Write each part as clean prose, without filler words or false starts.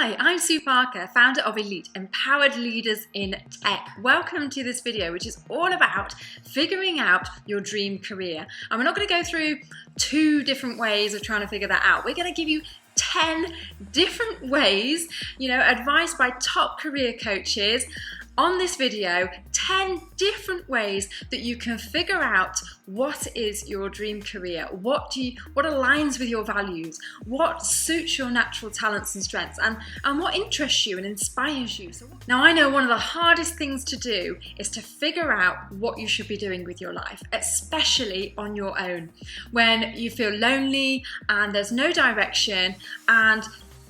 Hi, I'm Sue Parker, founder of Elite, Empowered Leaders in Tech. Welcome to this video, which is all about figuring out your dream career. And we're not going to go through 2 different ways of trying to figure that out. We're going to give you 10 different ways, advice by top career coaches on this video, 10 different ways that you can figure out what is your dream career, what aligns with your values, what suits your natural talents and strengths, and what interests you and inspires you. Now, I know one of the hardest things to do is to figure out what you should be doing with your life, especially on your own, when you feel lonely and there's no direction and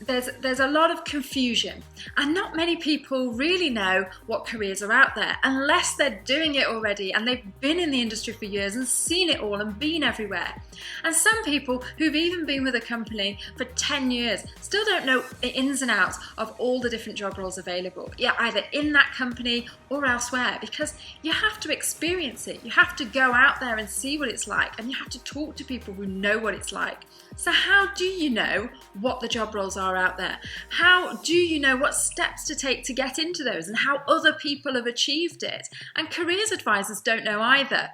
there's a lot of confusion, and not many people really know what careers are out there unless they're doing it already and they've been in the industry for years and seen it all and been everywhere. And some people who've even been with a company for 10 years still don't know the ins and outs of all the different job roles available, either in that company or elsewhere, because you have to experience it. You have to go out there and see what it's like, and you have to talk to people who know what it's like. So how do you know what the job roles are out there? How do you know what steps to take to get into those and how other people have achieved it? And careers advisors don't know either.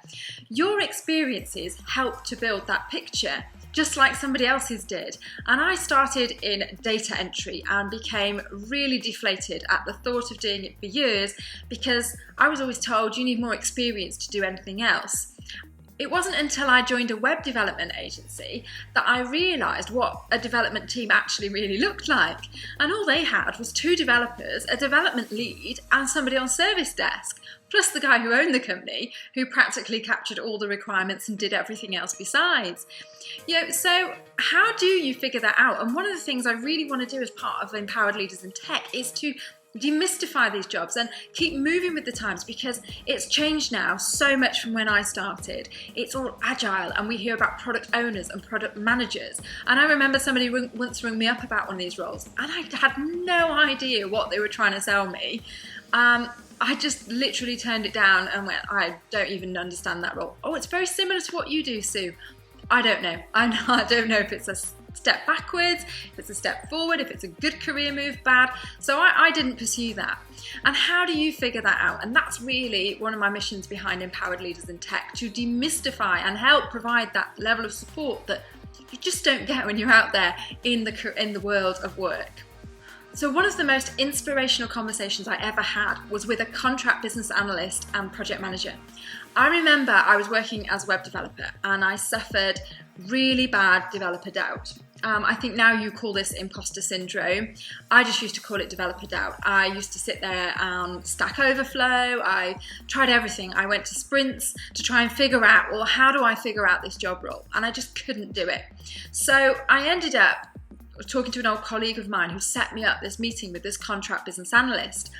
Your experiences help to build that picture, just like somebody else's did. And I started in data entry and became really deflated at the thought of doing it for years because I was always told you need more experience to do anything else. It wasn't until I joined a web development agency that I realised what a development team actually really looked like. And all they had was 2 developers, a development lead, and somebody on service desk, plus the guy who owned the company, who practically captured all the requirements and did everything else besides. So how do you figure that out? And one of the things I really want to do as part of Empowered Leaders in Tech is to demystify these jobs and keep moving with the times, because it's changed now so much from when I started. It's all agile, and we hear about product owners and product managers. And I remember somebody once rang me up about one of these roles, and I had no idea what they were trying to sell me. I just literally turned it down and went, I don't even understand that role. Oh, it's very similar to what you do, Sue. I don't know. I don't know if it's a step backwards, if it's a step forward, if it's a good career move, bad. So I didn't pursue that. And how do you figure that out? And that's really one of my missions behind Empowered Leaders in Tech, to demystify and help provide that level of support that you just don't get when you're out there in the world of work. So one of the most inspirational conversations I ever had was with a contract business analyst and project manager. I remember I was working as a web developer and I suffered really bad developer doubt. I think now you call this imposter syndrome. I just used to call it developer doubt. I used to sit there and Stack Overflow. I tried everything. I went to sprints to try and figure out, well, how do I figure out this job role? And I just couldn't do it. So I ended up talking to an old colleague of mine who set me up this meeting with this contract business analyst.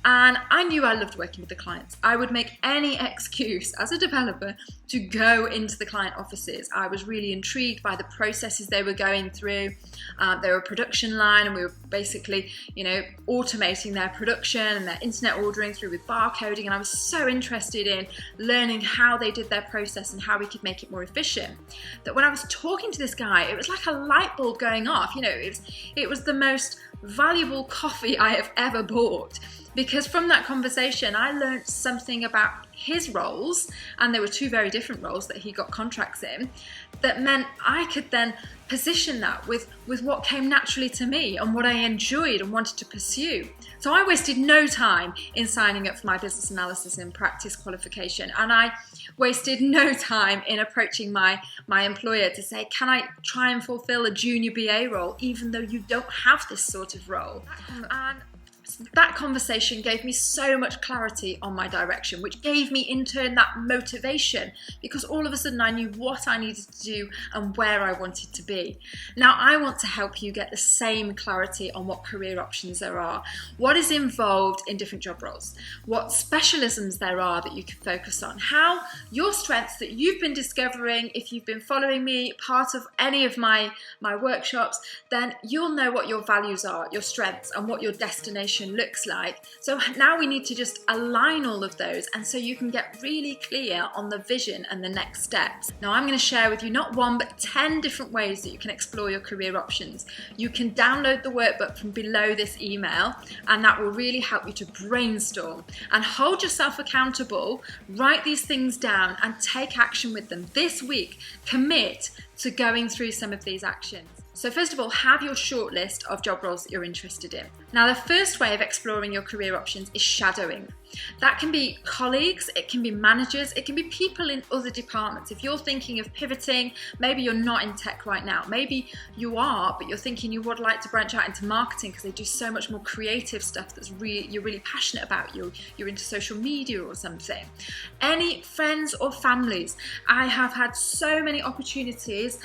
And I knew I loved working with the clients. I would make any excuse as a developer to go into the client offices. I was really intrigued by the processes they were going through. They were a production line, and we were basically, automating their production and their internet ordering through with barcoding. And I was so interested in learning how they did their process and how we could make it more efficient, that when I was talking to this guy, it was like a light bulb going off. It was the most valuable coffee I have ever bought. Because from that conversation, I learned something about his roles, and there were 2 very different roles that he got contracts in, that meant I could then position that with what came naturally to me and what I enjoyed and wanted to pursue. So I wasted no time in signing up for my business analysis and practice qualification, and I wasted no time in approaching my employer to say, can I try and fulfill a junior BA role even though you don't have this sort of role? And that conversation gave me so much clarity on my direction, which gave me in turn that motivation, because all of a sudden I knew what I needed to do and where I wanted to be. Now I want to help you get the same clarity on what career options there are, what is involved in different job roles, what specialisms there are that you can focus on, how your strengths that you've been discovering, if you've been following me, part of any of my workshops, then you'll know what your values are, your strengths, and what your destination organization looks like. So now we need to just align all of those, and so you can get really clear on the vision and the next steps. Now I'm going to share with you not one but 10 different ways that you can explore your career options. You can download the workbook from below this email, and that will really help you to brainstorm and hold yourself accountable. Write these things down and take action with them. This week, commit to going through some of these actions. So first of all, have your short list of job roles that you're interested in. Now, the first way of exploring your career options is shadowing. That can be colleagues, it can be managers, it can be people in other departments. If you're thinking of pivoting, maybe you're not in tech right now, maybe you are, but you're thinking you would like to branch out into marketing because they do so much more creative stuff that's you're really passionate about. You're into social media or something. Any friends or families. I have had so many opportunities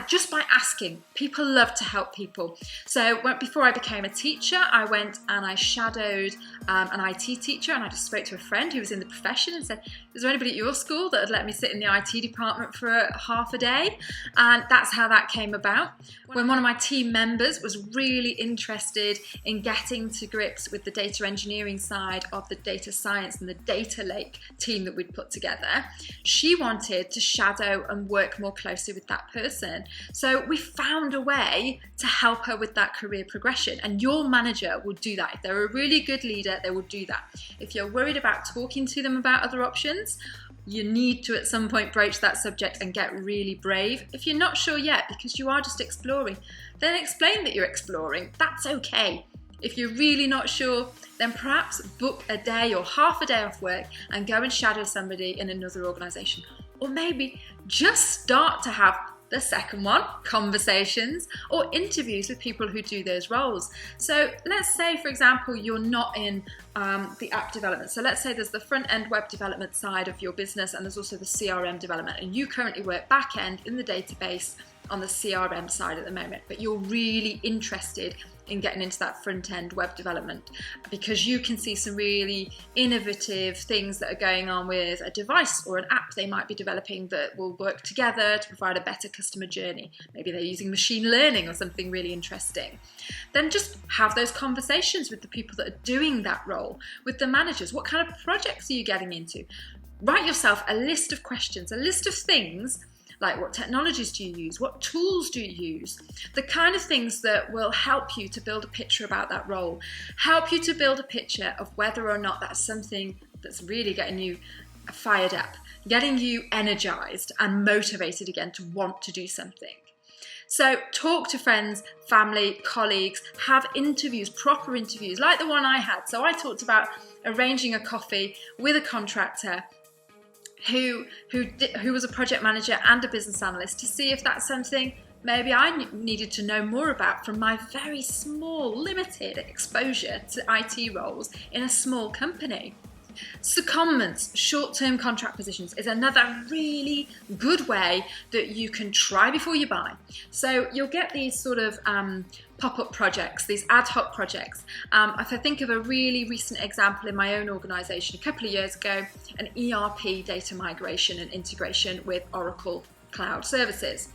just by asking. People love to help people. So before I became a teacher, I went and I shadowed an IT teacher, and I just spoke to a friend who was in the profession and said, is there anybody at your school that would let me sit in the IT department for half a day? And that's how that came about. When one of my team members was really interested in getting to grips with the data engineering side of the data science and the data lake team that we'd put together, she wanted to shadow and work more closely with that person. So we found a way to help her with that career progression, and your manager will do that. If they're a really good leader, they will do that. If you're worried about talking to them about other options, you need to at some point broach that subject and get really brave. If you're not sure yet because you are just exploring, then explain that you're exploring. That's okay. If you're really not sure, then perhaps book a day or half a day off work and go and shadow somebody in another organisation. Or maybe just start to have the second one, conversations or interviews with people who do those roles. So let's say, for example, you're not in the app development. So let's say there's the front end web development side of your business, and there's also the CRM development, and you currently work back end in the database on the CRM side at the moment, but you're really interested in getting into that front-end web development because you can see some really innovative things that are going on with a device or an app they might be developing that will work together to provide a better customer journey. Maybe they're using machine learning or something really interesting. Then just have those conversations with the people that are doing that role, with the managers. What kind of projects are you getting into? Write yourself a list of questions, a list of things like what technologies do you use? What tools do you use? The kind of things that will help you to build a picture about that role, help you to build a picture of whether or not that's something that's really getting you fired up, getting you energized and motivated again to want to do something. So talk to friends, family, colleagues, have interviews, proper interviews like the one I had. So I talked about arranging a coffee with a contractor who was a project manager and a business analyst to see if that's something maybe I needed to know more about from my very small, limited exposure to IT roles in a small company. Secondments, short-term contract positions, is another really good way that you can try before you buy. So you'll get these sort of pop-up projects, these ad hoc projects. If I think of a really recent example in my own organisation a couple of years ago, an ERP data migration and integration with Oracle Cloud Services.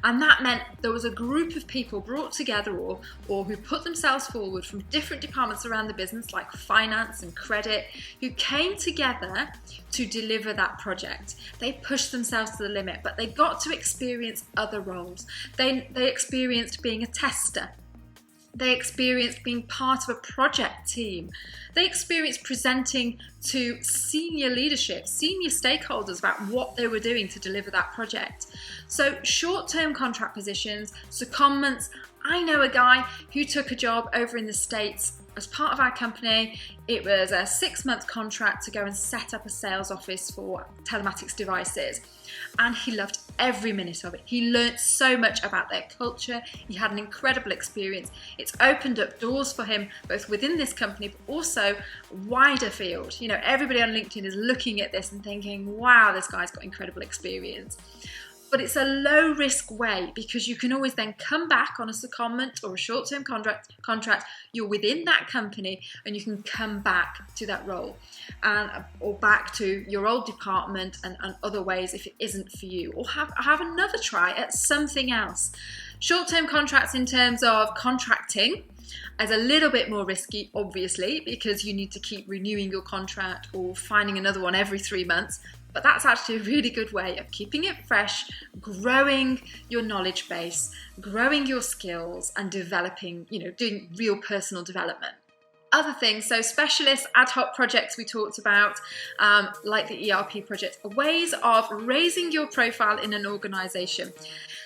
And that meant there was a group of people brought together or who put themselves forward from different departments around the business like finance and credit, who came together to deliver that project. They pushed themselves to the limit, but they got to experience other roles. They experienced being a tester. They experienced being part of a project team. They experienced presenting to senior leadership, senior stakeholders about what they were doing to deliver that project. So short-term contract positions, secondments. I know a guy who took a job over in the States as part of our company. It was a 6-month contract to go and set up a sales office for telematics devices. And he loved every minute of it. He learnt so much about their culture. He had an incredible experience. It's opened up doors for him, both within this company, but also wider field. Everybody on LinkedIn is looking at this and thinking, wow, this guy's got incredible experience. But it's a low risk way because you can always then come back on a secondment or a short-term contract. You're within that company and you can come back to that role or back to your old department and other ways if it isn't for you, or have another try at something else. Short-term contracts in terms of contracting is a little bit more risky, obviously, because you need to keep renewing your contract or finding another one every 3 months. But that's actually a really good way of keeping it fresh, growing your knowledge base, growing your skills, and developing, doing real personal development. Other things, so specialist ad hoc projects we talked about, like the ERP project, are ways of raising your profile in an organization.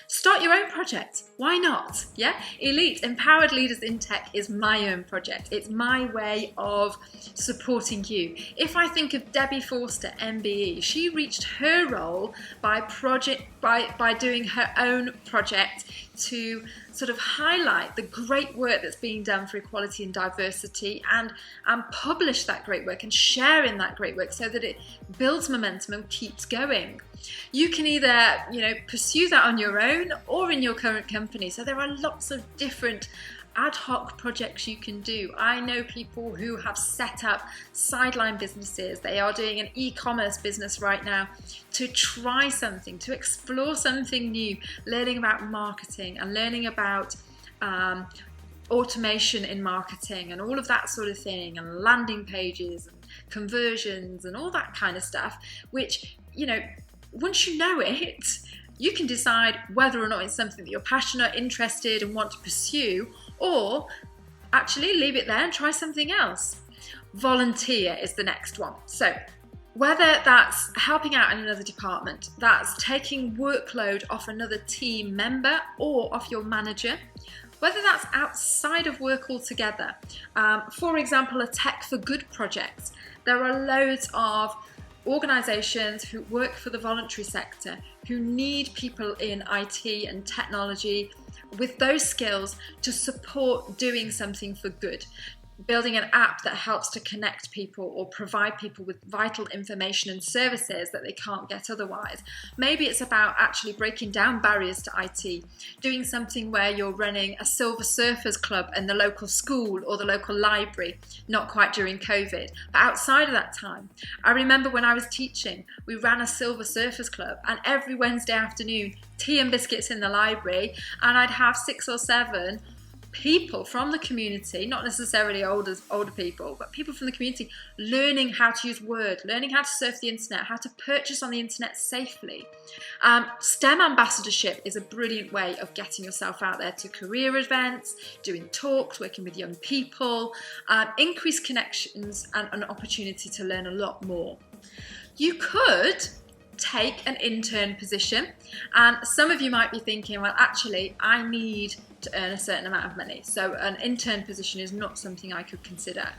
Start your own project. Why not? Yeah? Elite Empowered Leaders in Tech is my own project. It's my way of supporting you. If I think of Debbie Forster, MBE, she reached her role by doing her own project to sort of highlight the great work that's being done for equality and diversity and publish that great work and share in that great work so that it builds momentum and keeps going. You can either, pursue that on your own or in your current company. So there are lots of different ad hoc projects you can do. I know people who have set up sideline businesses. They are doing an e-commerce business right now to try something, to explore something new, learning about marketing and learning about automation in marketing and all of that sort of thing, and landing pages and conversions and all that kind of stuff, which, once you know it, you can decide whether or not it's something that you're passionate, interested, and want to pursue, or actually leave it there and try something else. Volunteer is the next one. So whether that's helping out in another department, that's taking workload off another team member or off your manager, whether that's outside of work altogether. For example, a Tech for Good project. There are loads of organisations who work for the voluntary sector who need people in IT and technology with those skills to support doing something for good. Building an app that helps to connect people or provide people with vital information and services that they can't get otherwise. Maybe it's about actually breaking down barriers to IT, doing something where you're running a Silver Surfers Club in the local school or the local library, not quite during COVID, but outside of that time. I remember when I was teaching, we ran a Silver Surfers Club, and every Wednesday afternoon, tea and biscuits in the library, and I'd have 6 or 7 people from the community, not necessarily older people, but people from the community learning how to use Word, learning how to surf the internet, how to purchase on the internet safely. STEM ambassadorship is a brilliant way of getting yourself out there to career events, doing talks, working with young people, increase connections and an opportunity to learn a lot more. You could take an intern position, and some of you might be thinking, well, actually I need to earn a certain amount of money, so an intern position is not something I could consider,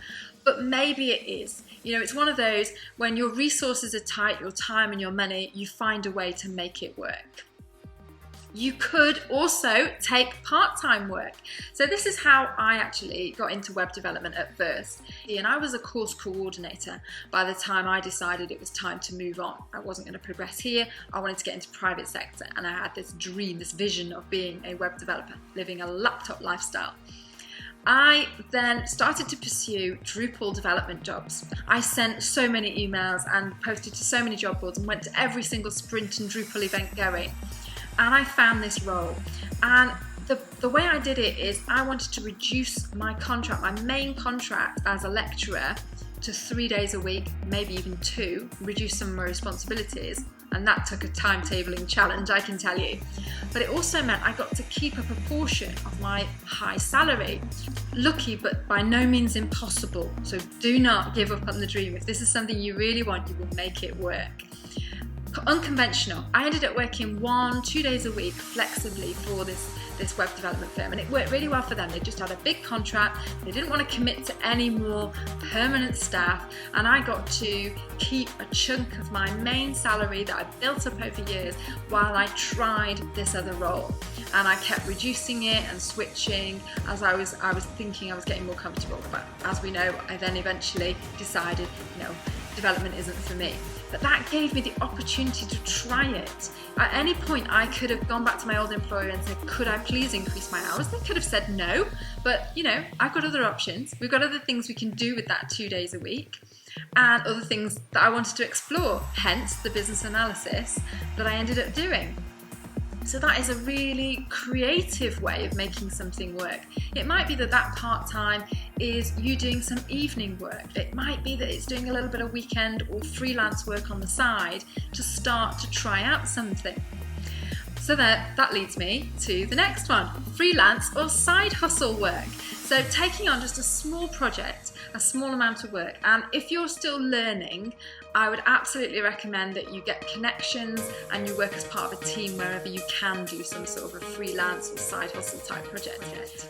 but maybe it is. It's one of those, when your resources are tight, your time and your money, you find a way to make it work. You could also take part-time work. So this is how I actually got into web development at first. And I was a course coordinator by the time I decided it was time to move on. I wasn't going to progress here. I wanted to get into private sector. And I had this dream, this vision of being a web developer, living a laptop lifestyle. I then started to pursue Drupal development jobs. I sent so many emails and posted to so many job boards and went to every single sprint and Drupal event going. And I found this role, and the way I did it is I wanted to reduce my contract, my main contract as a lecturer, to 3 days a week, maybe even 2, reduce some of my responsibilities, and that took a timetabling challenge, I can tell you. But it also meant I got to keep a proportion of my high salary. Lucky, but by no means impossible, so do not give up on the dream. If this is something you really want, you will make it work. Unconventional. I ended up working 1-2 days a week flexibly for this web development firm, and it worked really well for them. They just had a big contract, they didn't want to commit to any more permanent staff, and I got to keep a chunk of my main salary that I built up over years while I tried this other role. And I kept reducing it and switching as I was thinking I was getting more comfortable. But as we know, I then eventually decided, development isn't for me. But that gave me the opportunity to try it. At any point, I could have gone back to my old employer and said, could I please increase my hours? They could have said no, but I've got other options. We've got other things we can do with that 2 days a week and other things that I wanted to explore, hence the business analysis that I ended up doing. So that is a really creative way of making something work. It might be that part-time is you doing some evening work. It might be that it's doing a little bit of weekend or freelance work on the side to start to try out something. So that leads me to the next one, freelance or side hustle work. So taking on just a small project, a small amount of work. And if you're still learning, I would absolutely recommend that you get connections and you work as part of a team wherever you can do some sort of a freelance or side hustle type project.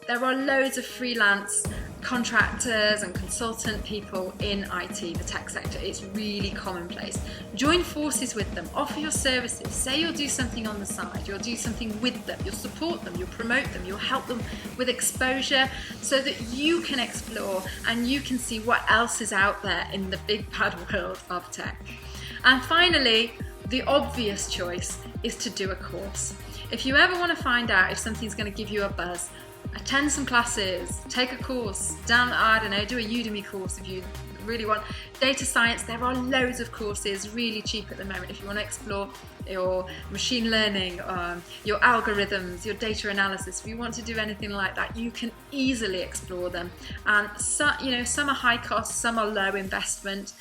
There are loads of freelance contractors and consultant people in IT, the tech sector. It's really commonplace. Join forces with them, offer your services, say you'll do something on the side, you'll do something with them, you'll support them, you'll promote them, you'll help them with exposure so that you can explore and you can see what else is out there in the big bad world of tech. And finally, the obvious choice is to do a course. If you ever want to find out if something's going to give you a buzz, attend some classes, take a course, do a Udemy course if you really want. Data science, there are loads of courses really cheap at the moment if you want to explore your machine learning, your algorithms, your data analysis. If you want to do anything like that, you can easily explore them. And some are high cost, some are low investment.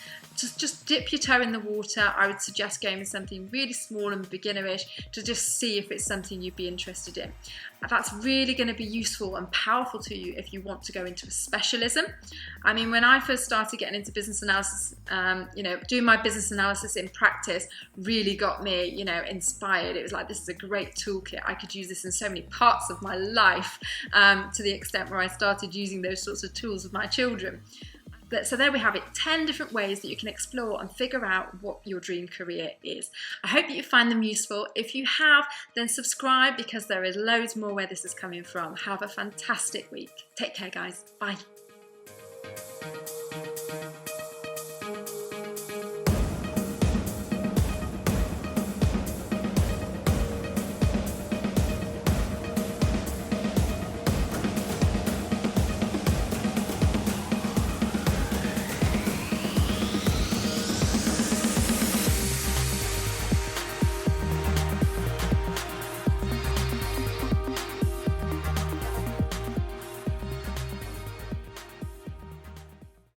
Just dip your toe in the water. I would suggest going with something really small and beginnerish to just see if it's something you'd be interested in. That's really going to be useful and powerful to you if you want to go into a specialism. I mean, when I first started getting into business analysis, doing my business analysis in practice really got me, inspired. It was like, this is a great toolkit. I could use this in so many parts of my life, to the extent where I started using those sorts of tools with my children. So there we have it, 10 different ways that you can explore and figure out what your dream career is. I hope that you find them useful. If you have, then subscribe because there is loads more where this is coming from. Have a fantastic week. Take care, guys. Bye.